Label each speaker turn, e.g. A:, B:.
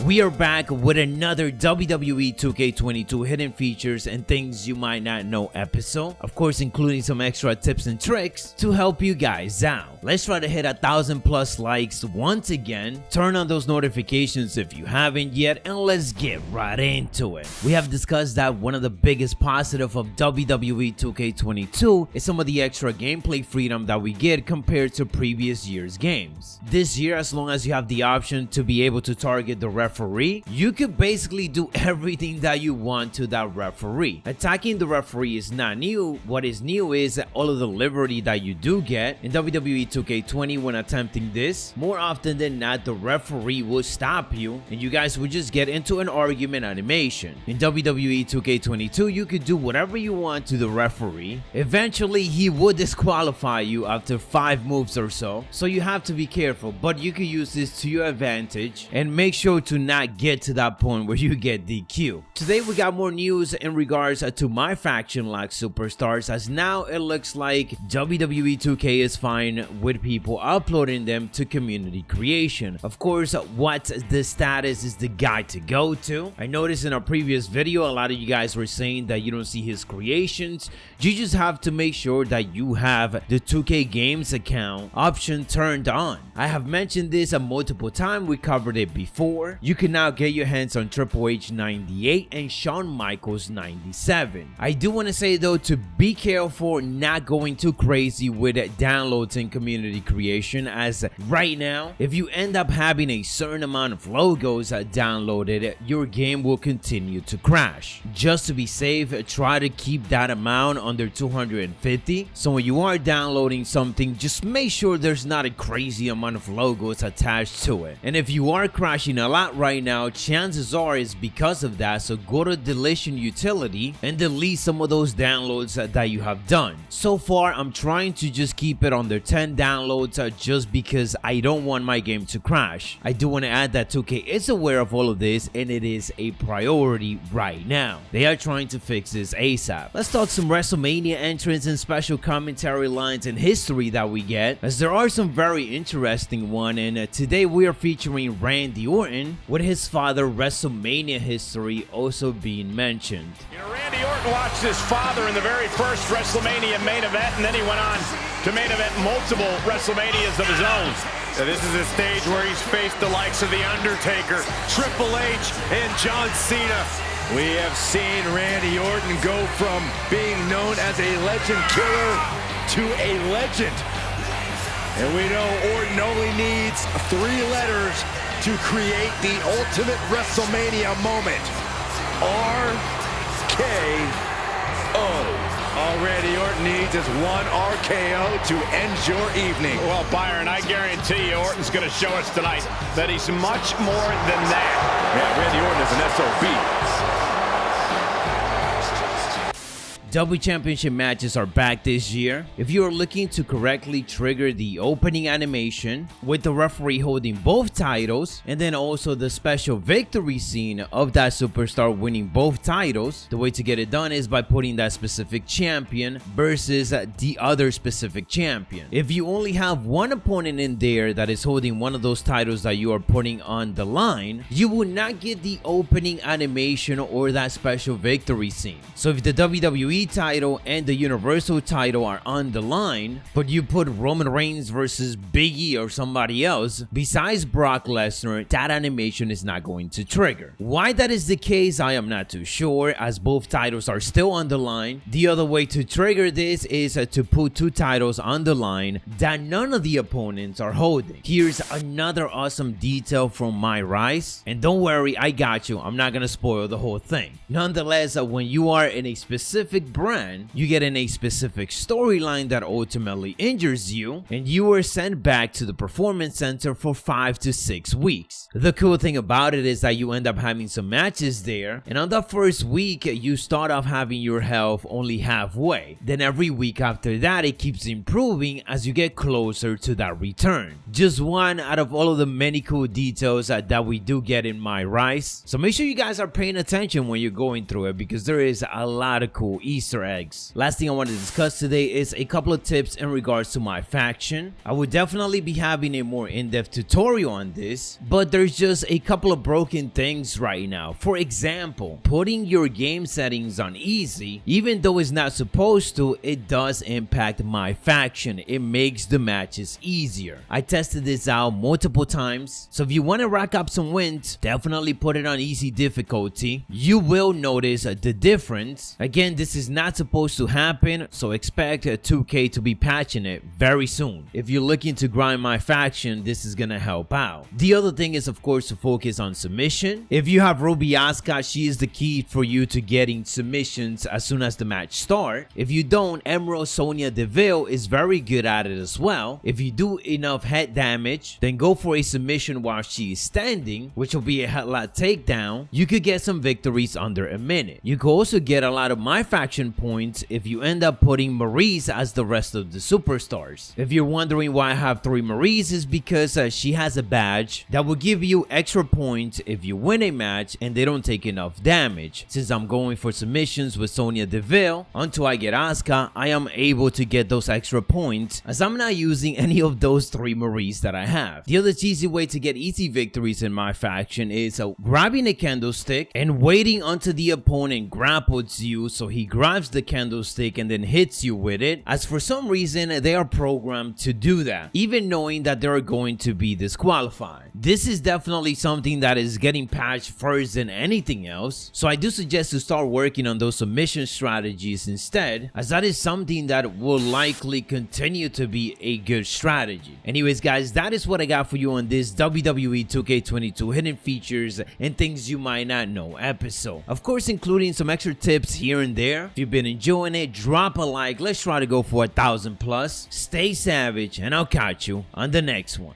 A: We are back with another WWE 2K22 hidden features and things you might not know episode, of course including some extra tips and tricks to help you guys out. Let's try to hit 1,000+ likes once again, turn on those notifications if you haven't yet, and let's get right into it. We have discussed that one of the biggest positives of WWE 2K22 is some of the extra gameplay freedom that we get compared to previous year's games. This year, as long as you have the option to be able to target the referee, you could basically do everything that you want to that referee. Attacking the referee is not new. What is new is all of the liberty that you do get. In WWE 2K20, when attempting this, more often than not, the referee will stop you and you guys would just get into an argument animation. In WWE 2K22, you could do whatever you want to the referee. Eventually, he would disqualify you after 5 moves or so you have to be careful, but you can use this to your advantage and make sure to not get to that point where you get DQ. Today we got more news in regards to MyFaction Lock Superstars, as now it looks like WWE 2K is fine with people uploading them to community creation. Of course, what the status is the guide to go to. I noticed in our previous video a lot of you guys were saying that you don't see his creations. You just have to make sure that you have the 2K Games account option turned on. I have mentioned this multiple times, we covered it before. You can now get your hands on Triple H 98 and Shawn Michaels 97. I do want to say though to be careful not going too crazy with downloads and community creation, as right now if you end up having a certain amount of logos downloaded, your game will continue to crash. Just to be safe, try to keep that amount under 250, so when you are downloading something, just make sure there's not a crazy amount of logos attached to it. And if you are crashing a lot right now, chances are it's because of that, so go to deletion utility and delete some of those downloads that you have done. So far I'm trying to just keep it under 10 downloads just because I don't want my game to crash. I do want to add that 2K is aware of all of this and it is a priority right now. They are trying to fix this ASAP. Let's talk some WrestleMania entrance and special commentary lines and history that we get, as there are some very interesting one, and today we are featuring Randy Orton with his father WrestleMania history also being mentioned.
B: You know, Randy Orton watched his father in the very first WrestleMania main event, and then he went on to main event multiple WrestleManias of his own. Now, this is a stage where he's faced the likes of The Undertaker, Triple H, and John Cena.
C: We have seen Randy Orton go from being known as a legend killer to a legend. And we know Orton only needs 3 letters to create the ultimate WrestleMania moment. RKO. All Randy Orton needs is 1 RKO to end your evening.
B: Well, Byron, I guarantee you Orton's going to show us tonight that he's much more than that.
C: Yeah, Randy Orton is an SOB.
A: WWE Championship matches are back this year. If you are looking to correctly trigger the opening animation with the referee holding both titles and then also the special victory scene of that superstar winning both titles, the way to get it done is by putting that specific champion versus the other specific champion. If you only have one opponent in there that is holding one of those titles that you are putting on the line, you will not get the opening animation or that special victory scene. So if the WWE title and the Universal title are on the line, but you put Roman Reigns versus Big E or somebody else besides Brock Lesnar, that animation is not going to trigger. Why that is the case, I am not too sure, as both titles are still on the line. The other way to trigger this is to put 2 titles on the line that none of the opponents are holding. Here's another awesome detail from MyRise, and don't worry, I got you, I'm not gonna spoil the whole thing. Nonetheless, when you are in a specific brand, you get in a specific storyline that ultimately injures you, and you are sent back to the performance center for 5 to 6 weeks. The cool thing about it is that you end up having some matches there, and on the first week you start off having your health only halfway. Then every week after that it keeps improving as you get closer to that return. Just one out of all of the many cool details that we do get in MyRise, so make sure you guys are paying attention when you're going through it, because there is a lot of cool Easter Easter eggs. Last thing I want to discuss today is a couple of tips in regards to MyFaction. I would definitely be having a more in-depth tutorial on this, but there's just a couple of broken things right now. For example, putting your game settings on easy, even though it's not supposed to, it does impact MyFaction. It makes the matches easier. I tested this out multiple times, so if you want to rack up some wins, definitely put it on easy difficulty. You will notice the difference. Again, this is not supposed to happen, so expect 2K to be patching it very soon. If you're looking to grind MyFaction, this is gonna help out. The other thing is, of course, to focus on submission. If you have Ruby Asuka, she is the key for you to getting submissions as soon as the match starts. If you don't, Emerald Sonya Deville is very good at it as well. If you do enough head damage, then go for a submission while she is standing, which will be a headlock takedown. You could get some victories under a minute. You could also get a lot of MyFaction points if you end up putting Maryse as the rest of the superstars. If you're wondering why I have 3 Maryse, is because she has a badge that will give you extra points if you win a match and they don't take enough damage. Since I'm going for submissions with Sonya Deville until I get Asuka, I am able to get those extra points as I'm not using any of those 3 Maryse that I have. The other cheesy way to get easy victories in MyFaction is grabbing a candlestick and waiting until the opponent grapples you, so he grabs the candlestick and then hits you with it, as for some reason they are programmed to do that, even knowing that they're going to be disqualified. This is definitely something that is getting patched first than anything else, so I do suggest to start working on those submission strategies instead, as that is something that will likely continue to be a good strategy. Anyways guys, that is what I got for you on this WWE 2K22 hidden features and things you might not know episode. Of course, including some extra tips here and there. If you've been enjoying it, drop a like. Let's try to go for 1,000+. Stay savage, and I'll catch you on the next one.